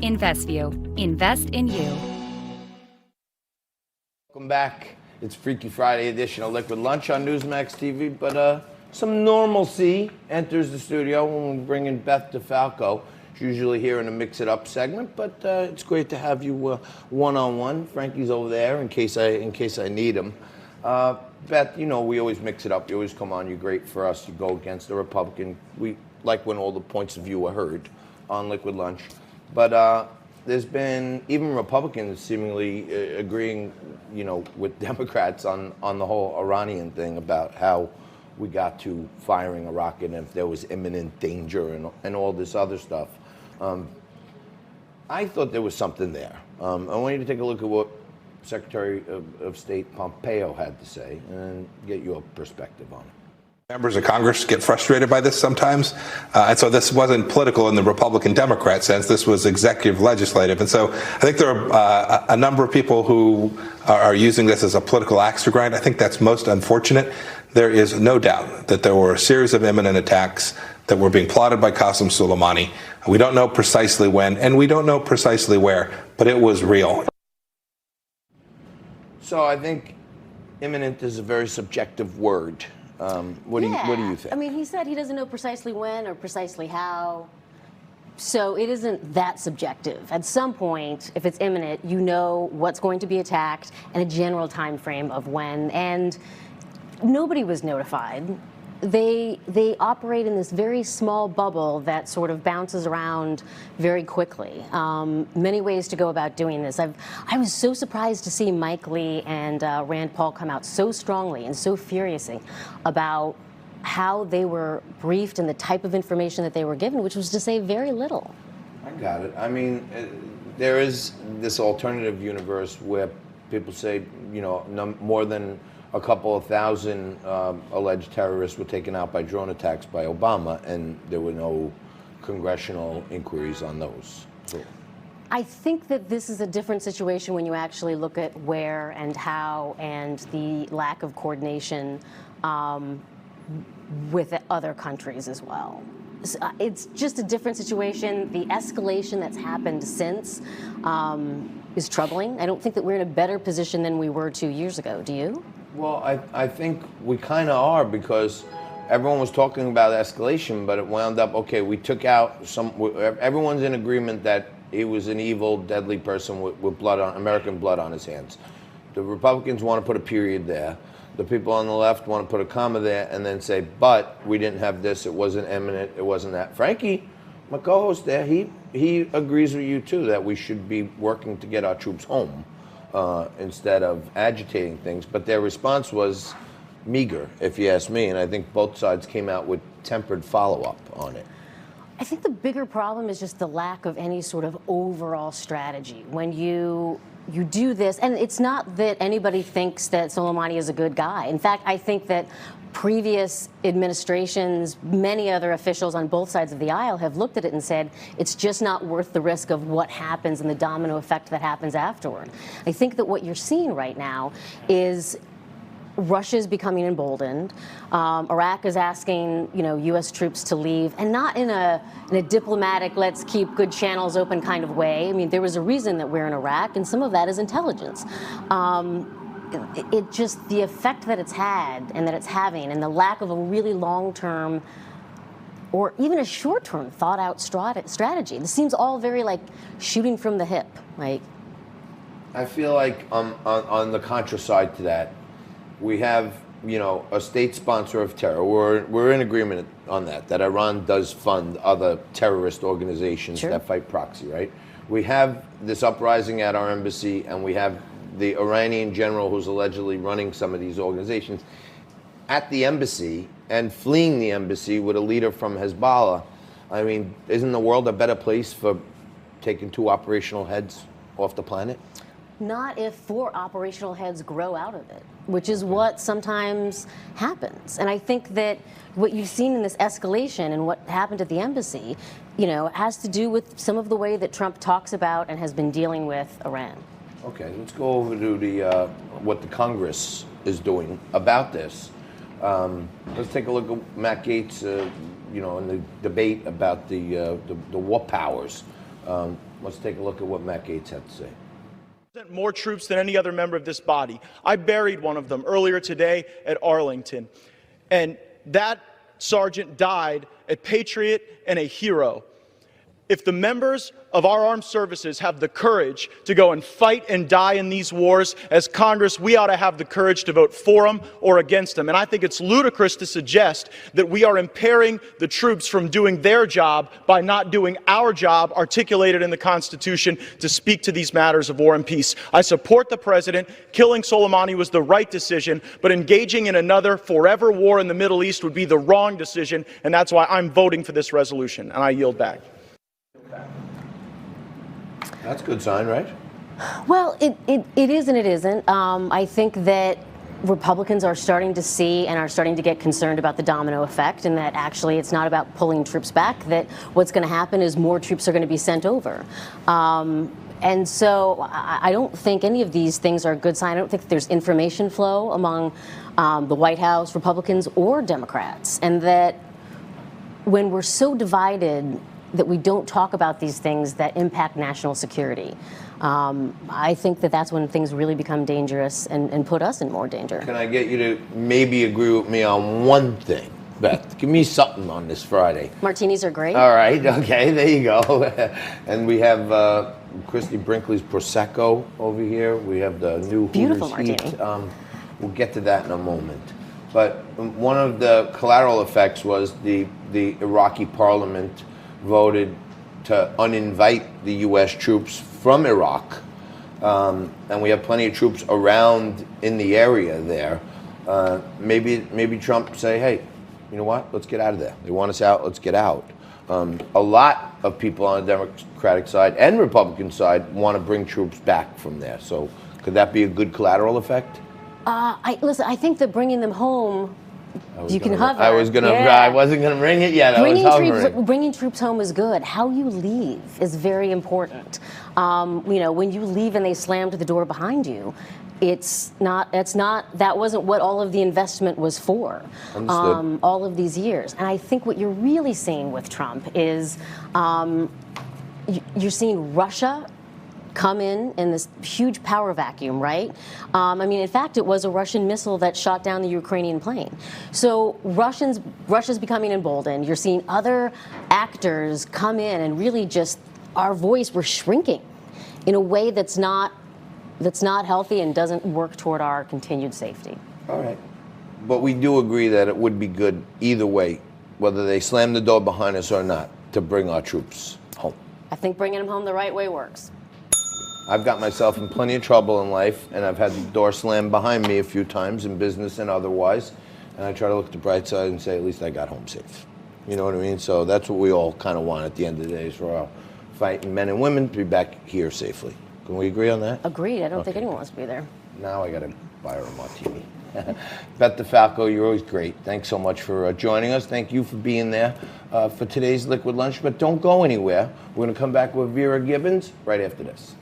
InvestView. Invest in you. Welcome back. It's Freaky Friday edition of Liquid Lunch on Newsmax TV, but some normalcy enters the studio when we bring in Beth DeFalco. She's usually here in a Mix It Up segment, but it's great to have you one-on-one. Frankie's over there in case I need him. Beth, you know we always mix it up. You always come on. You're great for us. You go against a Republican. We like when all the points of view are heard on Liquid Lunch. But there's been even Republicans seemingly agreeing, you know, with Democrats on the whole Iranian thing about how we got to firing a rocket and if there was imminent danger and all this other stuff. I thought there was something there. I want you to take a look at what Secretary of State Pompeo had to say and get your perspective on it. Members of Congress get frustrated by this sometimes. And so this wasn't political in the Republican-Democrat sense. This was executive legislative. And so I think there are a number of people who are using this as a political axe to grind. I think that's most unfortunate. There is no doubt that there were a series of imminent attacks that were being plotted by Qasem Soleimani. We don't know precisely when, and we don't know precisely where, but it was real. So I think imminent is a very subjective word. What do you think? I mean, he said he doesn't know precisely when or precisely how. So it isn't that subjective. At some point, if it's imminent, you know what's going to be attacked and a general time frame of when. And nobody was notified. They operate in this very small bubble that sort of bounces around very quickly. Many ways to go about doing this. I was so surprised to see Mike Lee and Rand Paul come out so strongly and so furiously about how they were briefed and the type of information that they were given, which was to say very little. I got it. I mean, there is this alternative universe where people say, you know, more than a couple of thousand alleged terrorists were taken out by drone attacks by Obama, and there were no congressional inquiries on those. So. I think that this is a different situation when you actually look at where and how and the lack of coordination with other countries as well. It's just a different situation. The escalation that's happened since is troubling. I don't think that we're in a better position than we were 2 years ago. Do you? Well, I think we kind of are, because everyone was talking about escalation, but it wound up, okay, we took out everyone's in agreement that he was an evil, deadly person with American blood on his hands. The Republicans want to put a period there. The people on the left want to put a comma there and then say, but we didn't have this, it wasn't imminent, it wasn't that. Frankie, my co-host there, he agrees with you too, that we should be working to get our troops home. Instead of agitating things, but their response was meager, if you ask me, and I think both sides came out with tempered follow-up on it. I think the bigger problem is just the lack of any sort of overall strategy. When you do this, and it's not that anybody thinks that Soleimani is a good guy. In fact, I think that previous administrations, many other officials on both sides of the aisle have looked at it and said it's just not worth the risk of what happens and the domino effect that happens afterward. I think that what you're seeing right now is Russia's becoming emboldened. Iraq is asking, you know, U.S. troops to leave, and not in a diplomatic, let's keep good channels open kind of way. I mean, there was a reason that we're in Iraq, and some of that is intelligence. It just, the effect that it's had and that it's having, and the lack of a really long-term or even a short-term thought-out strategy. This seems all very like shooting from the hip. Like, I feel like on the contra side to that, we have, you know, a state sponsor of terror. We're in agreement on that Iran does fund other terrorist organizations that fight proxy, right? We have this uprising at our embassy, and we have the Iranian general who's allegedly running some of these organizations at the embassy and fleeing the embassy with a leader from Hezbollah. I mean, isn't the world a better place for taking two operational heads off the planet? Not if 4 operational heads grow out of it, which is what sometimes happens. And I think that what you've seen in this escalation and what happened at the embassy, you know, has to do with some of the way that Trump talks about and has been dealing with Iran. Okay, let's go over to the what the Congress is doing about this. Let's take a look at Matt Gaetz, you know, in the debate about the war powers. Let's take a look at what Matt Gaetz had to say. More troops than any other member of this body. I buried one of them earlier today at Arlington, and that sergeant died a patriot and a hero. If the members of our armed services have the courage to go and fight and die in these wars, as Congress, we ought to have the courage to vote for them or against them. And I think it's ludicrous to suggest that we are impairing the troops from doing their job by not doing our job articulated in the Constitution to speak to these matters of war and peace. I support the president. Killing Soleimani was the right decision, but engaging in another forever war in the Middle East would be the wrong decision, and that's why I'm voting for this resolution, and I yield back. That's a good sign, right? Well, it is and it isn't. I think that Republicans are starting to see and are starting to get concerned about the domino effect, and that actually it's not about pulling troops back, that what's going to happen is more troops are going to be sent over. And so I don't think any of these things are a good sign. I don't think there's information flow among the White House, Republicans or Democrats, and that when we're so divided that we don't talk about these things that impact national security. I think that that's when things really become dangerous and put us in more danger. Can I get you to maybe agree with me on one thing? Beth, give me something on this Friday. Martinis are great. All right, okay, there you go. And we have Christy Brinkley's Prosecco over here. We have the new Beautiful Hooters martini. Heat. We'll get to that in a moment. But one of the collateral effects was the Iraqi parliament voted to uninvite the U.S. troops from Iraq, and we have plenty of troops around in the area there. Maybe Trump say, hey, you know what? Let's get out of there. They want us out. Let's get out. A lot of people on the Democratic side and Republican side want to bring troops back from there. So could that be a good collateral effect? Listen, I think that bringing them home, you can hover. I wasn't gonna bring it yet. Bringing troops home is good. How you leave is very important. When you leave and they slam to the door behind you, that wasn't what all of the investment was for. All of these years. And I think what you're really seeing with Trump is you're seeing Russia come in this huge power vacuum, right? In fact, it was a Russian missile that shot down the Ukrainian plane. So Russia's becoming emboldened. You're seeing other actors come in and really just, we're shrinking in a way that's not healthy and doesn't work toward our continued safety. All right. But we do agree that it would be good either way, whether they slam the door behind us or not, to bring our troops home. I think bringing them home the right way works. I've got myself in plenty of trouble in life, and I've had the door slammed behind me a few times in business and otherwise, and I try to look at the bright side and say, at least I got home safe. You know what I mean? So that's what we all kind of want at the end of the day, is for our fighting men and women to be back here safely. Can we agree on that? Agreed. I don't think anyone wants to be there. Now I got to buy her a martini. Beth DeFalco, you're always great. Thanks so much for joining us. Thank you for being there for today's Liquid Lunch. But don't go anywhere. We're going to come back with Vera Gibbons right after this.